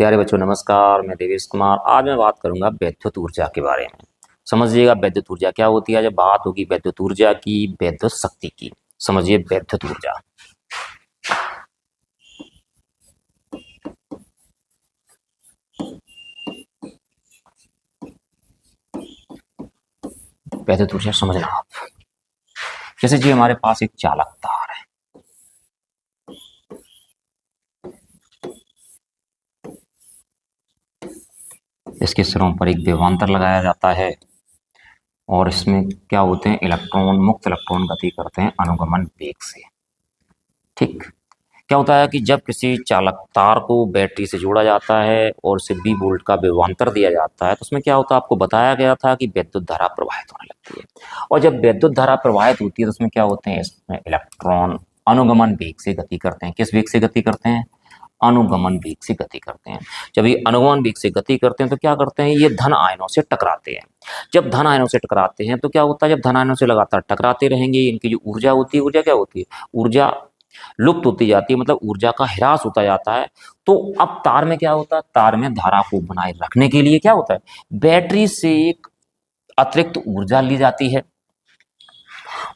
प्यारे बच्चों नमस्कार। मैं देवेश कुमार। आज मैं बात करूंगा वैद्युत ऊर्जा के बारे में। समझिएगा वैद्युत ऊर्जा क्या होती है। जब बात होगी वैद्युत ऊर्जा की, वैद्युत शक्ति की, समझिए वैद्युत ऊर्जा। वैद्युत ऊर्जा समझना आप। जैसे जी हमारे पास एक चालक तार है, इसके सिरों पर एक विभवांतर लगाया जाता है और इसमें क्या होते हैं, इलेक्ट्रॉन, मुक्त इलेक्ट्रॉन गति करते हैं अनुगमन वेग से। ठीक। क्या होता है कि जब किसी चालक तार को बैटरी से जोड़ा जाता है और उसे 20 वोल्ट का विभवांतर दिया जाता है तो उसमें क्या होता है, आपको बताया गया था कि विद्युत धारा प्रवाहित होने लगती है। और जब विद्युत धारा प्रवाहित होती है तो उसमें क्या होते हैं, इसमें इलेक्ट्रॉन अनुगमन वेग से गति करते हैं। किस वेग से गति करते हैं? अनुगमन वेग से गति करते हैं। जब ये अनुगमन वेग से गति करते हैं तो क्या करते हैं, ये धन आयनों से टकराते हैं। जब धन आयनों से टकराते हैं तो क्या होता है, जब धन आयनों से लगातार टकराते रहेंगे, इनकी जो ऊर्जा होती है, ऊर्जा क्या होती है, ऊर्जा लुप्त होती जाती है, मतलब ऊर्जा का ह्रास होता जाता है। तो अब तार में क्या होता है, तार में धारा को बनाए रखने के लिए क्या होता है, बैटरी से एक अतिरिक्त ऊर्जा ली जाती है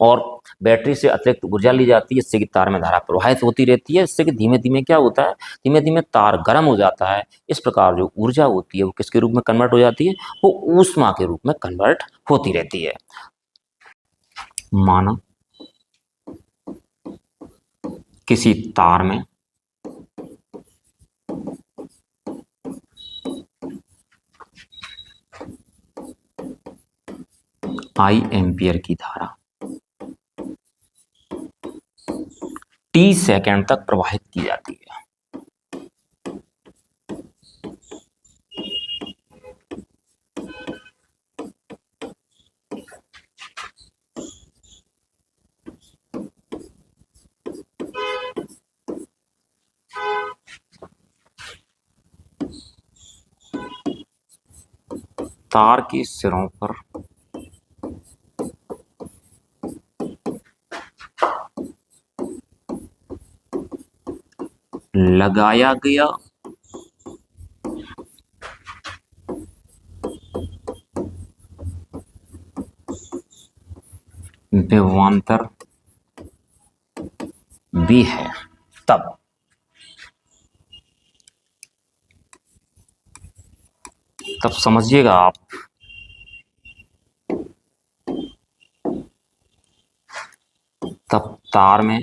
और बैटरी से अतिरिक्त ऊर्जा ली जाती है, इससे कि तार में धारा प्रवाहित होती रहती है। इससे कि धीमे धीमे क्या होता है, धीमे धीमे तार गर्म हो जाता है। इस प्रकार जो ऊर्जा होती है वो किसके रूप में कन्वर्ट हो जाती है, वो ऊष्मा के रूप में कन्वर्ट होती रहती है। माना किसी तार में I एम्पियर की धारा T सेकंड तक प्रवाहित की जाती है। तार के सिरों पर लगाया गया विभवांतर भी है। तब समझिएगा आप, तब तार में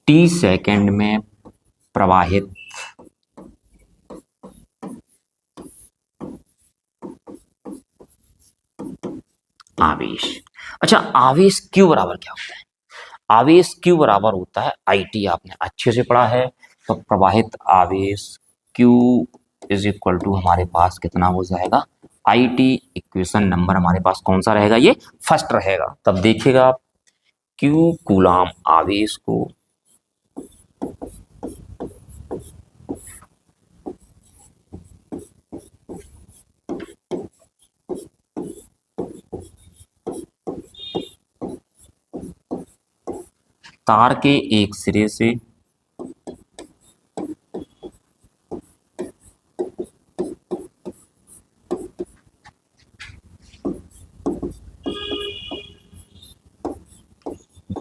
T सेकंड में प्रवाहित आवेश। अच्छा, आवेश Q बराबर क्या होता है? आवेश Q बराबर होता है IT। आपने अच्छे से पढ़ा है। तो प्रवाहित आवेश Q इज इक्वल टू हमारे पास कितना हो जाएगा, IT। इक्वेशन नंबर हमारे पास कौन सा रहेगा, ये फर्स्ट रहेगा। तब देखिएगा आप, Q कूलाम आवेश को तार के एक सिरे से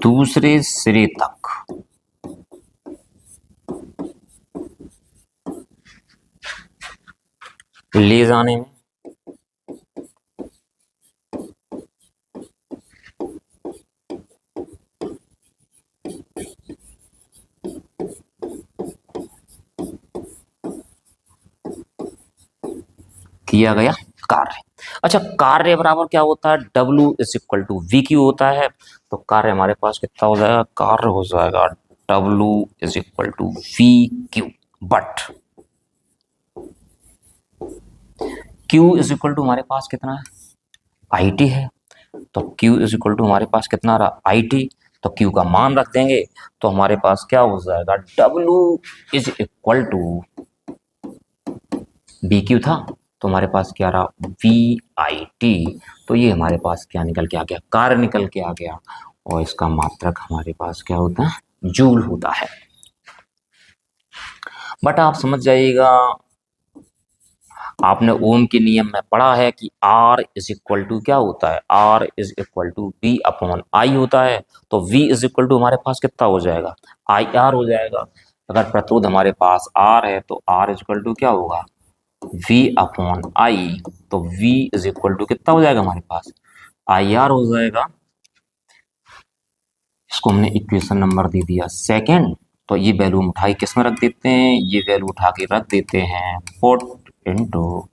दूसरे सिरे तक ले जाने में किया गया कार्य। अच्छा, कार्य बराबर क्या होता है, W is equal to VQ होता है। तो कार्य हमारे पास कितना हो जाएगा, कार्य हो जाएगा W is equal to VQ। But Q is equal to हमारे पास कितना है, IT है। तो Q इज इक्वल टू हमारे पास कितना रहा, IT। तो Q का मान रख देंगे तो हमारे पास क्या हो जाएगा, W is equal to BQ था, तो हमारे पास क्या रहा, VIT। तो ये हमारे पास क्या निकल के आ गया, कार्य निकल के आ गया। और इसका मात्रक हमारे पास क्या होता है, जूल होता है। बट आप समझ जाइएगा, आपने ओम के नियम में पढ़ा है कि R इज इक्वल टू क्या होता है, R is equal to V upon I होता है। तो V इज इक्वल टू हमारे पास कितना हो जाएगा, IR हो जाएगा। अगर प्रतिरोध हमारे पास R है तो R इज इक्वल टू क्या होगा, V अपॉन I। तो V इज इक्वल टू कितना हो जाएगा हमारे पास, IR हो जाएगा। इसको हमने इक्वेशन नंबर दे दिया सेकेंड। तो ये वैल्यू हम उठाई किस में रख देते हैं, ये वैल्यू उठा के रख देते हैं पुट इनटू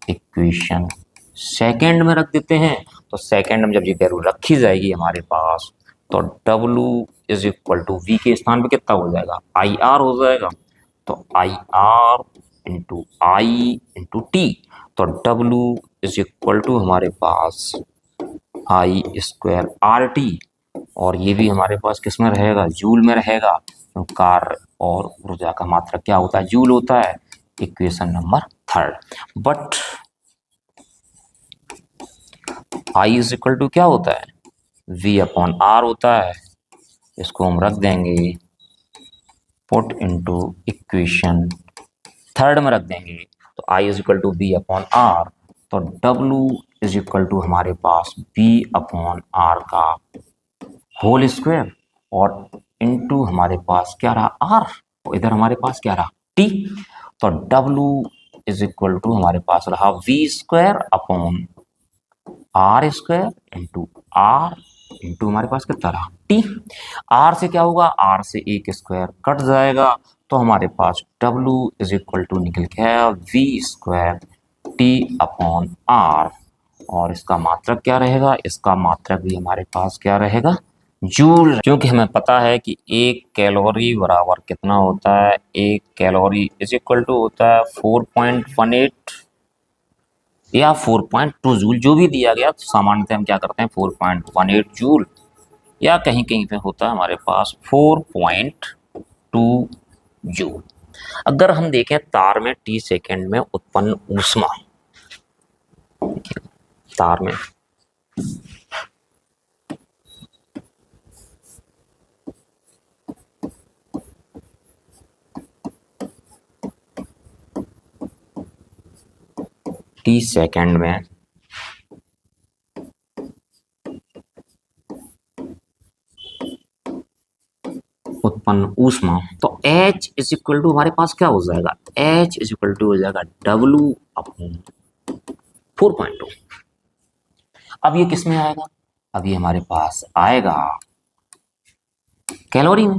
इक्वेशन सेकेंड में रख देते हैं। तो सेकेंड में जब ये वैल्यू रखी जाएगी हमारे पास, तो W is equal to V के स्थान पे कितना हो जाएगा, IR हो जाएगा। तो IR into I into T। तो W इज इक्वल टू हमारे पास I स्क्वायर RT, और ये भी हमारे पास किस में रहेगा, जूल में रहेगा। तो कार्य और ऊर्जा का मात्रक क्या होता है, जूल होता है। Equation number third. But I is equal to क्या होता है, V अपॉन R होता है। इसको हम रख देंगे पुट इनटू इक्वेशन थर्ड में रख देंगे। तो I is equal to V upon R। तो W इज इक्वल टू हमारे पास V अपॉन R का होल स्क्वायर, और इनटू हमारे पास क्या रहा R, और इधर हमारे पास क्या रहा T। तो W इज इक्वल टू हमारे पास रहा V square upon R square into R into हमारे पास कितना रहा T। R से क्या होगा, R से एक स्क्वायर कट जाएगा। तो हमारे पास W इज इक्वल टू निकल के आया V square T upon R, और इसका मात्रक क्या रहेगा, इसका मात्रक भी हमारे पास क्या रहेगा, जूल। क्योंकि हमें पता है कि एक कैलोरी बराबर कितना होता है, एक कैलोरी इज इक्वल टू होता है 4.18 या 4.2 जूल, जो भी दिया गया। तो सामान्यतः हम क्या करते हैं 4.18 जूल, या कहीं कहीं पे होता है हमारे पास 4.2 जूल। अगर हम देखें तार में T सेकेंड में उत्पन्न ऊष्मा, तार में T सेकेंड में उत्पन्न ऊष्मा, तो H इज इक्वल टू हमारे पास क्या हो जाएगा, H इज इक्वल टू हो जाएगा W अपॉन 4.2। अब ये किस में आएगा, अब ये हमारे पास आएगा कैलोरी में।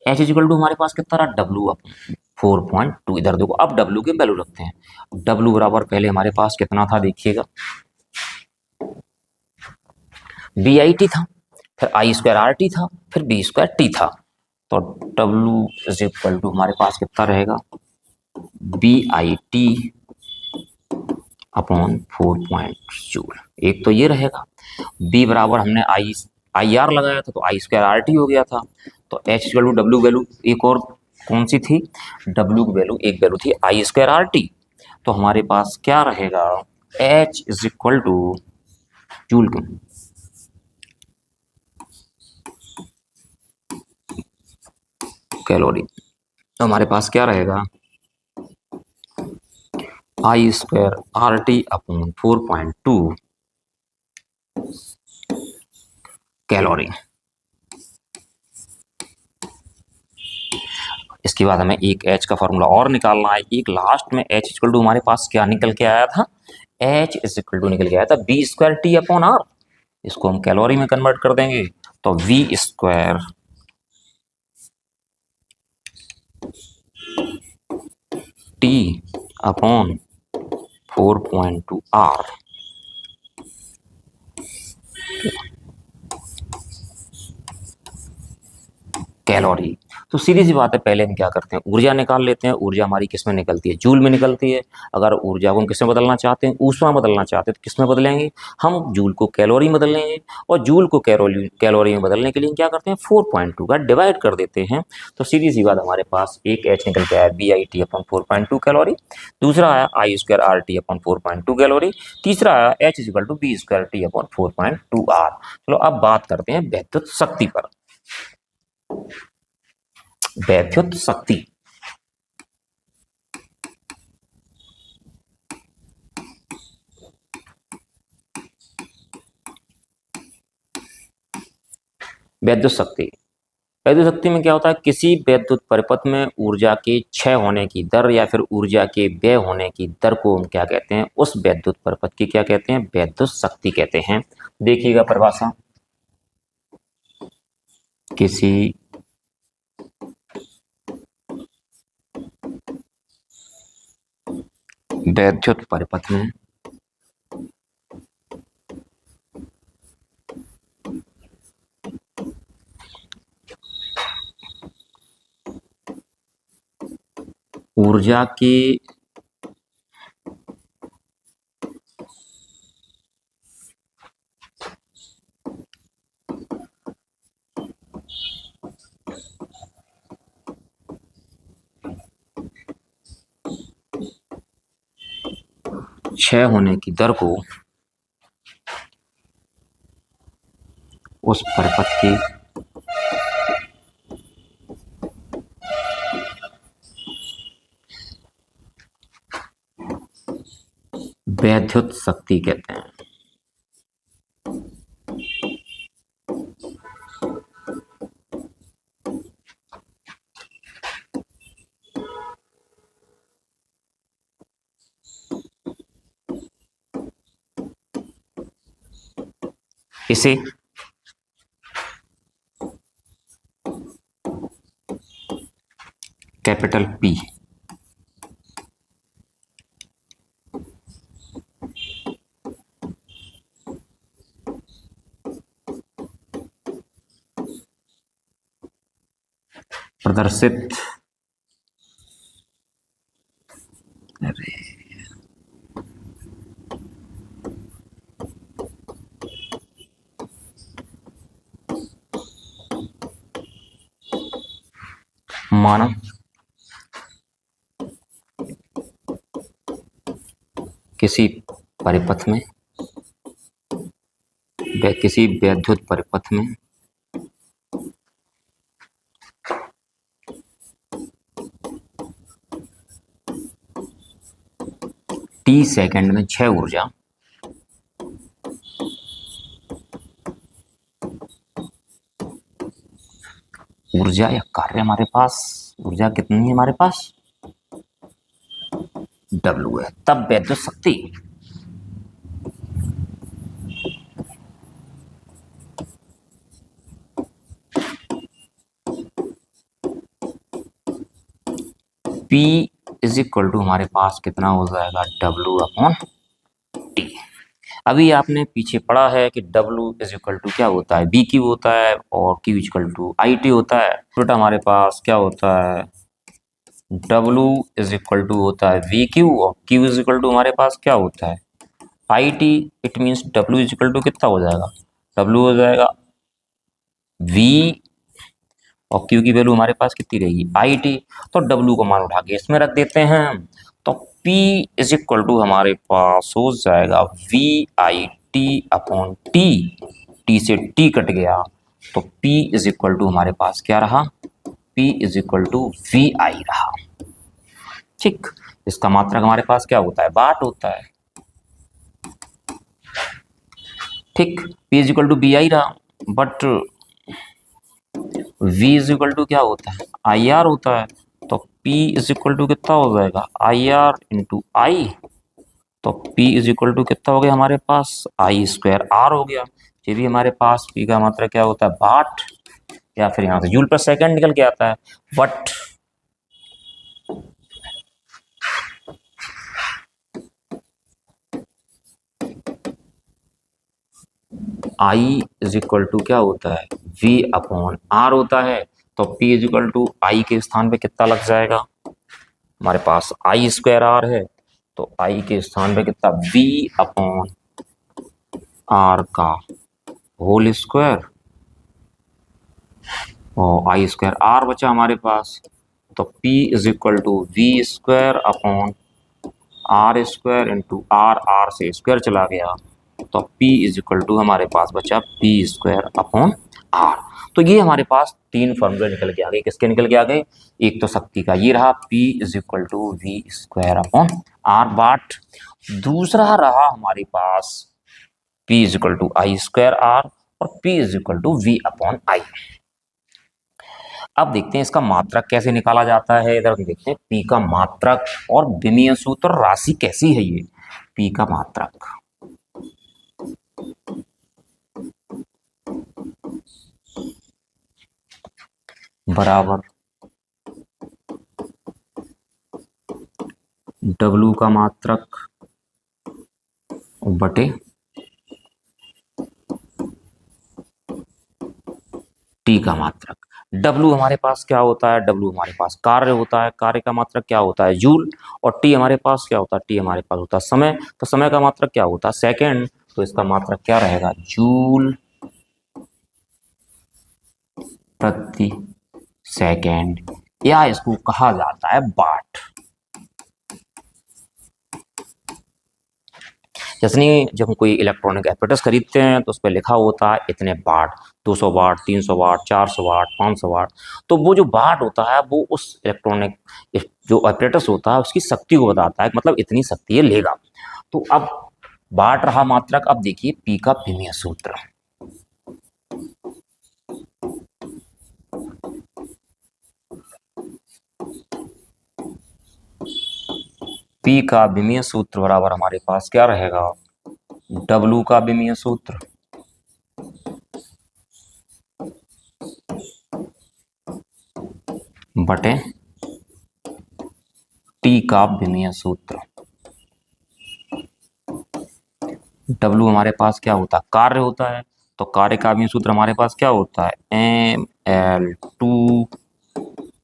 H इज इक्वल टू हमारे पास कितना रहा, W अपॉन 4.2। इधर देखो, अब W के वैल्यू रखते हैं। W बराबर पहले हमारे पास कितना था, देखिएगा BIT था, फिर I स्क्वायर RT था, फिर B स्क्वायर T था। तो W इज इक्वल टू हमारे पास कितना रहेगा, BIT अपॉन 4 जूल। एक तो ये रहेगा। B बराबर हमने IR लगाया था, तो I स्क्वायर RT हो गया था। तो H equal to W value एक और कौन सी थी, W की वैल्यू एक वैल्यू थी I स्क्वायर RT। तो हमारे पास क्या रहेगा, H is equal two joule का कैलोरी। तो हमारे पास क्या रहेगा, I square RT upon 4.2 calorie. इसके बाद हमें एक H का फॉर्मूला और निकालना है। एक लास्ट में H इक्वल टू हमारे पास क्या निकल के आया था, H इज इक्वल टू निकल के आया था B square T upon R। इसको हम कैलोरी में कन्वर्ट कर देंगे। तो V square T upon 4.2 R calorie. तो सीधी सी बात है, पहले हम क्या करते हैं, ऊर्जा निकाल लेते हैं। ऊर्जा हमारी किस में निकलती है, जूल में निकलती है। अगर ऊर्जा को हम किस में बदलना चाहते हैं, ऊष्मा बदलना चाहते हैं, तो किस में बदलेंगे, हम जूल को कैलोरी में बदलेंगे। और जूल को कैलोरी में बदलने के लिए क्या करते हैं, 4.2 का डिवाइड कर देते हैं। तो सीधी सी बात, हमारे पास एक एच निकल के आया BIT अपॉन 4.2 कैलोरी, दूसरा आया I² RT अपॉन 4.2 कैलोरी, तीसरा आया H=B² T अपॉन 4.2 R। चलो अब बात करते हैं वैद्युत शक्ति पर। वैद्युत शक्ति, वैद्युत शक्ति, वैद्युत शक्ति में क्या होता है, किसी वैद्युत परिपथ में ऊर्जा के क्षय होने की दर या फिर ऊर्जा के व्यय होने की दर को हम क्या कहते हैं, उस वैद्युत परिपथ की क्या कहते हैं, वैद्युत शक्ति कहते हैं। देखिएगा परिभाषा, किसी वैद्युत परिपथ में ऊर्जा के क्षय होने की दर को उस परिपथ की वैद्युत शक्ति कहते हैं। इसे कैपिटल P प्रदर्शित माना किसी परिपथ में, किसी वैद्युत परिपथ में T सेकंड में क्षय ऊर्जा या कार्य हमारे पास, ऊर्जा कितनी है हमारे पास, W है। तब वैद्युत शक्ति P = हमारे पास कितना हो जाएगा, W/T। अभी आपने पीछे पढ़ा है कि W क्या होता है, BQ होता है और Q=IT होता है। बेटा हमारे पास क्या होता है, W होता है VQ और Q हमारे पास क्या होता है, IT। इट मीन्स W कितना हो जाएगा, W हो जाएगा V और Q की वैल्यू हमारे पास कितनी रहेगी, IT। तो W को मान उठा के इसमें रख देते हैं, तो P हमारे पास हो जाएगा VIT/T। T से T कट गया तो P हमारे पास क्या रहा, P VI रहा। ठीक, इसका मात्रक हमारे पास क्या होता है, वाट होता है। ठीक, P BI रहा, बट V क्या होता है, IR होता है। तो P कितना हो जाएगा, IR/I। तो P कितना हो गया हमारे पास, I²R हो गया। ये भी हमारे पास P का मात्रा क्या होता है, वाट, या फिर यहाँ से जूल पर सेकंड निकल के आता है। बट I क्या होता है, V/R होता है। तो P इज इक्वल टू आई के स्थान पे कितना लग जाएगा, हमारे पास आई स्क्वायर आर है, तो आई के स्थान पे कितना V अपॉन आर का होल स्क्वायर, और आई स्क्वायर आर बचा हमारे पास, तो P is equal to V square upon R square into R, R से स्क्वायर चला गया, तो P इज इक्वल टू हमारे पास बचा P स्क्वायर अपॉन आर। तो ये हमारे पास तीन फॉर्मूले निकल के आ गए। किसके निकल के आ गए, एक तो शक्ति का ये रहा P is equal to V square upon R watt, दूसरा रहा हमारे पास P is equal to I square R और P is equal to V upon I. अब देखते हैं इसका मात्रक कैसे निकाला जाता है। इधर देखते हैं P का मात्रक और विमीय सूत्र राशि कैसी है। ये P का मात्रक बराबर W का मात्रक बटे T का मात्रक। W हमारे पास क्या होता है, W हमारे पास कार्य होता है, कार्य का मात्रक क्या होता है जूल, और T हमारे पास क्या होता है, T हमारे पास होता है समय, तो समय का मात्रक क्या होता है सेकंड, तो इसका मात्रक क्या रहेगा जूल प्रति सेकंड, या इसको कहा जाता है वाट। जैसे जब हम कोई इलेक्ट्रॉनिक एपरेटस खरीदते हैं तो उस पर लिखा होता है इतने वाट, 200 वाट, 300 वाट, 400 वाट, 500 वाट, तो वो जो वाट होता है वो उस इलेक्ट्रॉनिक जो एपरेटस होता है उसकी शक्ति को बताता है, मतलब इतनी शक्ति ये लेगा। तो अब वाट रहा मात्रक। अब देखिए पी का विमीय सूत्र, पी का विमीय सूत्र बराबर हमारे पास क्या रहेगा, डब्लू का विमीय सूत्र बटे टी का विमीय सूत्र। डब्लू हमारे पास क्या होता है कार्य होता है, तो कार्य का विमीय सूत्र हमारे पास क्या होता है ml2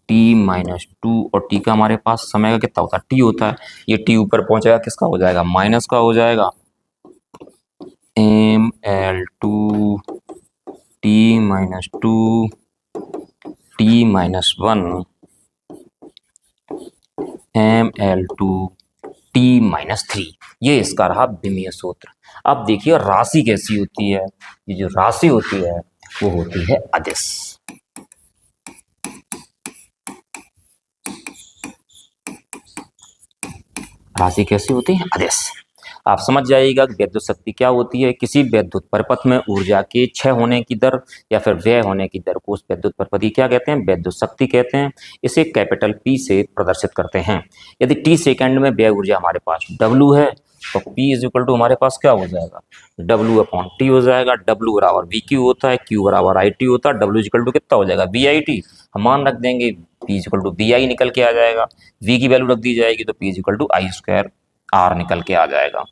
टी माइनस टू, और टी का हमारे पास समय का कितना होता है टी होता है, ये टी ऊपर पहुंचेगा किसका हो जाएगा माइनस का हो जाएगा, ml2 T minus two T minus one ml2 T minus three, ये इसका रहा विमीय सूत्र। अब देखिए राशि कैसी होती है, ये जो राशि होती है वो होती है अदिश। राशि कैसी होती है अदिश। आप समझ जाइएगा कि विद्युत शक्ति क्या होती है। किसी विद्युत परिपथ में ऊर्जा के क्षय होने की दर या फिर व्यय होने की दर को उस विद्युत परिपथ की क्या कहते हैं, विद्युत शक्ति कहते हैं। इसे कैपिटल P से प्रदर्शित करते हैं। यदि T सेकंड में व्यय ऊर्जा हमारे पास W है तो P इज इक्वल टू हमारे पास क्या हो जाएगा W अपॉन T हो जाएगा। W बराबर VQ होता है, Q बराबर IT होता है, W इक्वल टू कितना हो जाएगा VIT। हम मान रख देंगे P इक्वल टू VI निकल के आ जाएगा, V की वैल्यू रख दी जाएगी तो P equal to I square R निकल के आ जाएगा।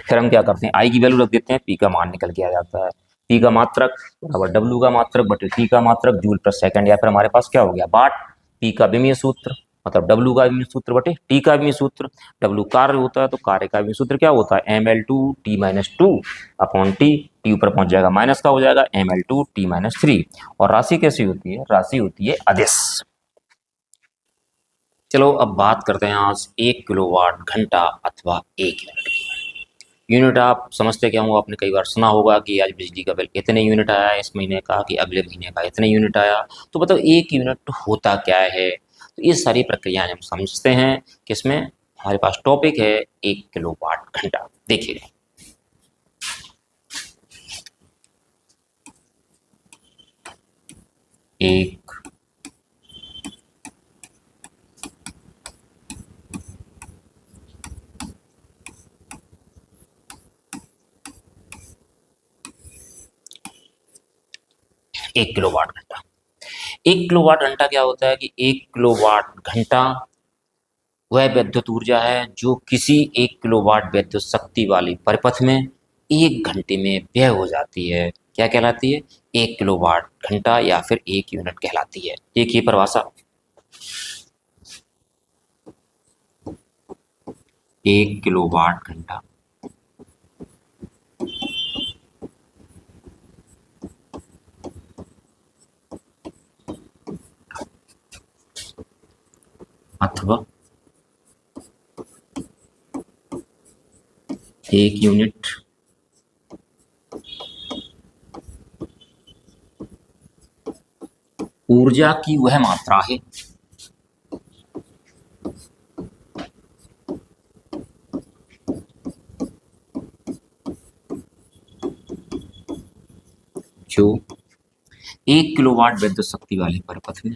फिर हम क्या करते हैं आई की वैल्यू रख देते हैं, P का मान निकल के आ जाता है। P का मात्रक बराबर W का मात्रक बटे T का मात्रक जूल प्रति सेकंड, या फिर हमारे पास क्या हो गया वाट। P का विमीय सूत्र मतलब W का विमीय सूत्र बटे T का विमीय सूत्र। W कार्य होता है तो कार्य का विमीय सूत्र क्या होता है ml2 T minus two upon T ऊपर पहुंच जाएगा माइनस का हो जाएगा ml2 T माइनस थ्री। और राशि कैसी होती है, राशि होती है अदिश। चलो अब बात करते हैं आज 1 किलोवाट घंटा अथवा 1 यूनिट की। यूनिट आप समझते क्या हो, आपने कई बार सुना होगा कि आज बिजली का बिल इतने यूनिट आया इस महीने का, कि अगले महीने का इतने यूनिट आया। तो मतलब 1 यूनिट होता क्या है, तो ये सारी प्रक्रियाएं हम समझते हैं कि इसमें हमारे पास टॉपिक है 1 किलोवाट घंटा। देखिए 1 किलोवाट घंटा। 1 किलोवाट घंटा क्या होता है कि 1 किलोवाट घंटा वह विद्युत ऊर्जा है जो किसी 1 किलोवाट विद्युत शक्ति वाली परिपथ में 1 घंटे में व्यय हो जाती है। क्या कहलाती है? 1 किलोवाट घंटा या फिर 1 यूनिट कहलाती है। एक ये परिभाषा, 1 किलोवाट घंटा अथवा 1 यूनिट ऊर्जा की वह मात्रा है जो 1 किलोवाट विद्युत शक्ति वाले परिपथ में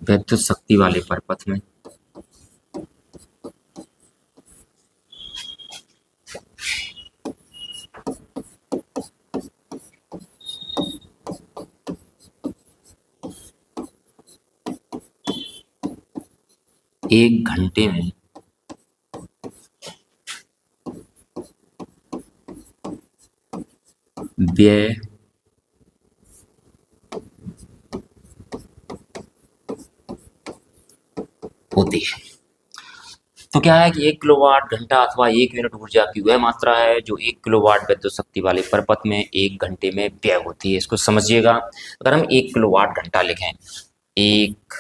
विद्युत शक्ति वाले परिपथ में 1 घंटे में व्यय होती है। तो क्या है कि 1 किलोवाट घंटा अथवा 1 यूनिट ऊर्जा की वह मात्रा है जो 1 किलोवाट विद्युत शक्ति वाले परिपथ में 1 घंटे में व्यय होती है। इसको समझिएगा, अगर हम 1 किलोवाट घंटा लिखें, 1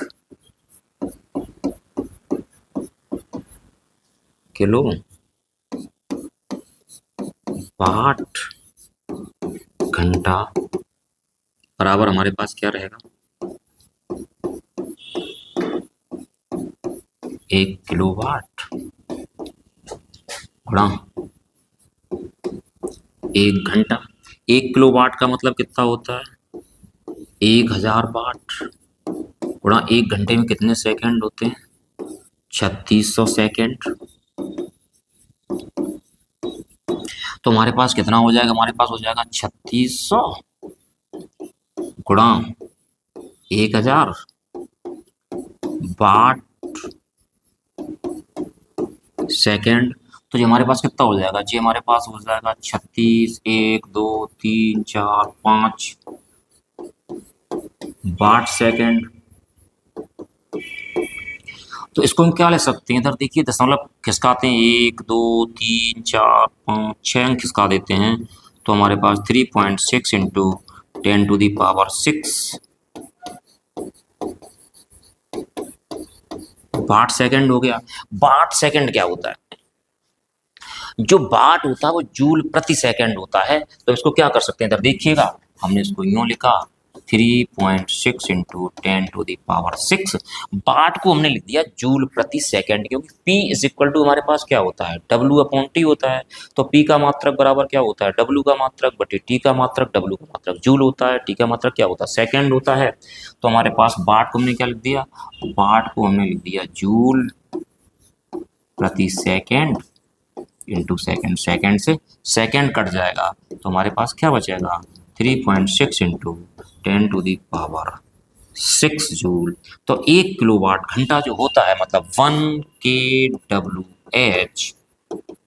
किलोवाट घंटा बराबर हमारे पास क्या रहेगा? 1 किलोवाट गुणा 1 घंटा। 1 किलोवाट का मतलब कितना होता है? 1000 वाट गुणा 1 घंटे में कितने सेकंड होते हैं? 3600 सेकंड। तो हमारे पास कितना हो जाएगा? हमारे पास हो जाएगा 3600 गुणा 1000 वाट सेकंड। तो ये हमारे पास कितना हो जाएगा जी? हमारे पास हो जाएगा 36, 1, 2, 3, 4, 5 वाट सेकंड। तो इसको हम क्या ले सकते हैं? इधर देखिए दशमलव खिसकाते हैं, 1, 2, 3, 4, 5, 6 अंक खिसका देते हैं, तो हमारे पास 3.6 इंटू 10⁻6 वाट सेकंड हो गया। वाट सेकंड क्या होता है? जो वाट होता है वो जूल प्रति सेकंड होता है। तो इसको क्या कर सकते हैं? इधर देखिएगा, हमने इसको यूं लिखा 3.6 इंटू 10⁻6। वाट को हमने लिख दिया जूल प्रति सेकंड, क्योंकि P इज इक्वल टू हमारे पास क्या होता है? W/T होता है। तो P का मात्रक बराबर क्या होता है? W का मात्रक बटे T का मात्रक। W का मात्रक जूल होता है, T का मात्रक क्या होता है? सेकंड होता है। तो हमारे पास वाट को हमने क्या लिख दिया? वाट को हमने लिख दिया जूल प्रति सेकंड इंटू सेकंड। सेकंड से सेकंड कट जाएगा तो हमारे पास क्या बचेगा? 3.6 इंटू 10⁻6 जूल। तो 1 किलोवाट घंटा जो होता है, मतलब 1 kWh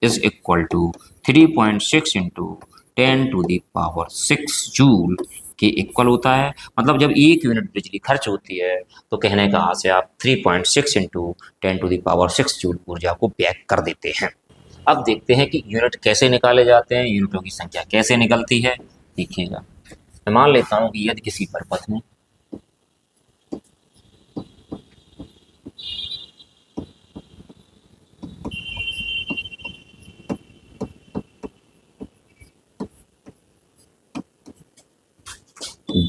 is equal to 3.6 into 10⁻6 joule के इक्वल होता है। मतलब जब 1 यूनिट बिजली खर्च होती है तो कहने का से आप 3.6 इंटू 10⁻6 जूल ऊर्जा को व्यय कर देते हैं। अब देखते हैं कि यूनिट कैसे निकाले जाते हैं, यूनिटों की संख्या कैसे निकलती है। देखिएगा, मैं मान लेता हूं कि यदि किसी परिपथ में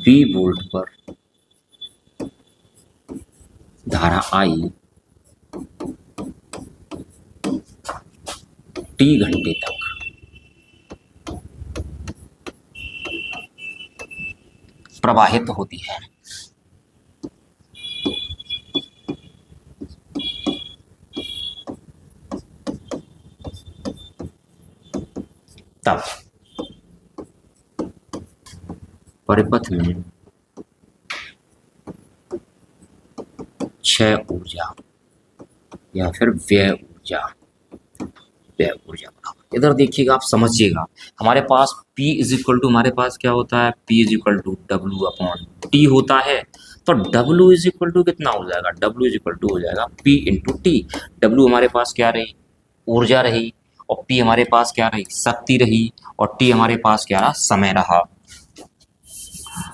V वोल्ट पर धारा I T घंटे तक प्रवाहित होती है, तब परिपथ में क्षय ऊर्जा या फिर व्यय ऊर्जा। व्यय ऊर्जा बराबर, इधर देखिएगा, आप समझिएगा, हमारे पास P इज इक्वल टू, हमारे पास क्या होता है, P is equal to W upon T होता है। तो W इज इक्वल टू कितना हो जाएगा, W इज इक्वल टू हो जाएगा P इंटू टी। डब्ल्यू हमारे पास क्या रही, ऊर्जा रही, और P हमारे पास क्या रही, शक्ति रही, और T हमारे पास क्या रहा, समय रहा।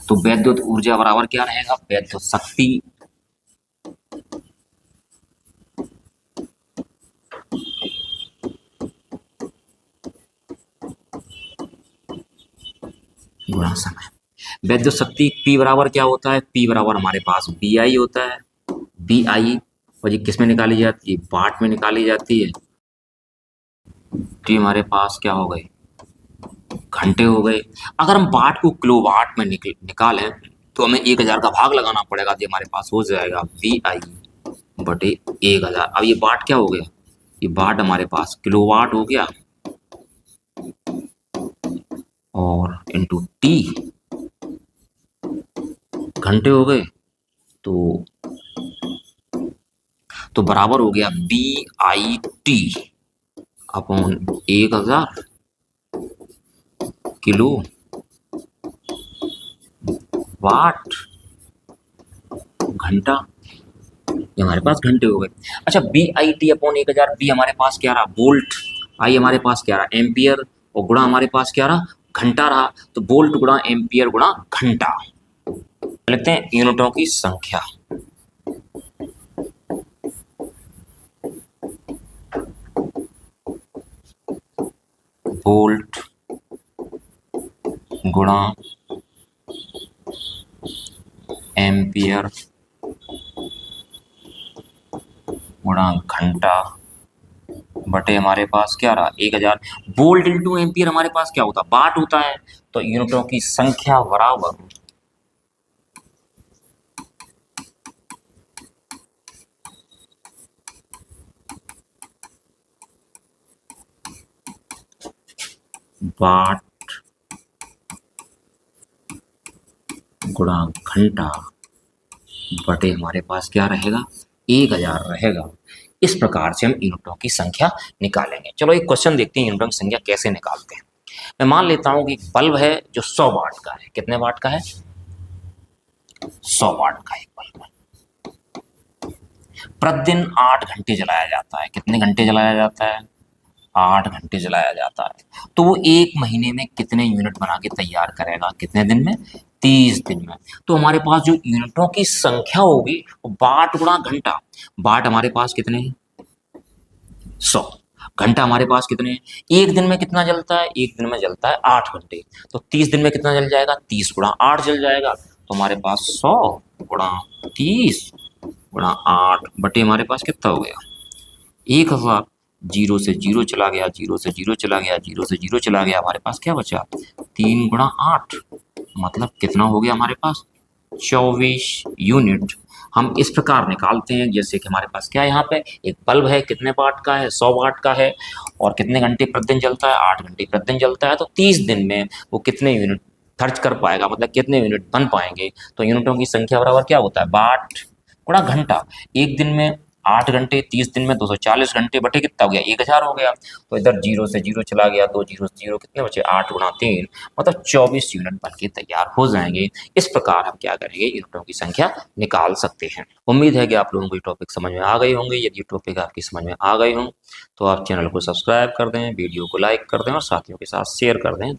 तो वैद्युत ऊर्जा बराबर क्या रहेगा, वैद्युत शक्ति गुणा समय। वैद्युत शक्ति P बराबर क्या होता है, P बराबर हमारे पास BI होता है, BI, और ये किस में निकाली जाती है, वाट में निकाली जाती है। T हमारे पास क्या हो गए, घंटे हो गए। अगर हम वाट को किलोवाट में निकालें तो हमें 1000 का भाग लगाना पड़ेगा, तो हमारे पास हो जाएगा VI बटे 1000। अब ये वाट क्या हो गया, ये वाट हमारे पास किलोवाट हो गया, और इंटू टी घंटे हो गए, तो बराबर हो गया BIT अपॉन 1000 किलो वाट घंटा। ये हमारे पास घंटे हो गए। अच्छा, BIT अपॉन 1000, बी हमारे पास क्या रहा, वोल्ट, आई हमारे पास क्या रहा, एम्पियर, और गुणा हमारे पास क्या रहा, घंटा रहा। तो वोल्ट गुणा एम्पियर गुणा घंटा। लिखते हैं यूनिटों की संख्या। वोल्ट गुणा एम्पियर गुणा घंटा बटे हमारे पास क्या रहा, 1000। वोल्ट इंटू एम्पियर हमारे पास क्या होता, वाट होता है। तो यूनिटों की संख्या बराबर वाट गुणा घंटा बटे हमारे पास क्या रहेगा, 1000 रहेगा। इस प्रकार से हम यूनिटों की संख्या निकालेंगे। चलो एक क्वेश्चन देखते हैं, यूनिटों की संख्या कैसे निकालते हैं। मैं मान लेता हूं कि बल्ब है जो 100 वाट का है। कितने वाट का है, 100 वाट का एक बल्ब है। प्रतिदिन 8 घंटे जलाया जाता है। कितने घंटे जलाया जाता है, 8 घंटे जलाया जाता है। तो वो एक महीने में कितने यूनिट बना के तैयार करेगा, कितने दिन में, 30 दिन में। तो हमारे पास जो यूनिटों की संख्या होगी वो वाट गुणा घंटा। वाट हमारे पास कितने हैं, 100। घंटा हमारे पास कितने हैं, एक दिन में कितना जलता है, एक दिन में जलता है 8 घंटे। तो 30 दिन में कितना जल जाएगा, 30 गुणा 8 जल जाएगा। तो हमारे पास 100 गुणा 30 गुणा 8 बटे हमारे पास कितना हो गया, 1000। जीरो से जीरो चला गया, जीरो से जीरो चला गया, जीरो से जीरो चला गया, हमारे पास क्या बचा, 3 गुणा 8, मतलब कितना हो गया हमारे पास, 24 यूनिट। हम इस प्रकार निकालते हैं, जैसे कि हमारे पास क्या है, यहाँ पे एक बल्ब है, कितने वाट का है, 100 वाट का है, और कितने घंटे प्रतिदिन जलता है, 8 घंटे प्रतिदिन जलता है। तो 30 दिन में वो कितने यूनिट खर्च कर पाएगा, मतलब कितने यूनिट बन पाएंगे। तो यूनिटों की संख्या बराबर क्या होता है, वाट गुणा घंटा। एक दिन में 8 घंटे, 30 दिन में 240 घंटे बटे कितना हो गया, 1000 हो गया। तो इधर जीरो से जीरो चला गया, 2 जीरो से जीरो कितने बचे, 8 गुणा 3, मतलब 24 यूनिट बन के तैयार हो जाएंगे। इस प्रकार हम क्या करेंगे, यूनिटों की संख्या निकाल सकते हैं। उम्मीद है कि आप लोगों को ये टॉपिक समझ में आ गए होंगे। यदि ये टॉपिक आपकी समझ में आ गए हों तो आप चैनल को सब्सक्राइब कर दें, वीडियो को लाइक कर दें और साथियों के साथ शेयर कर दें।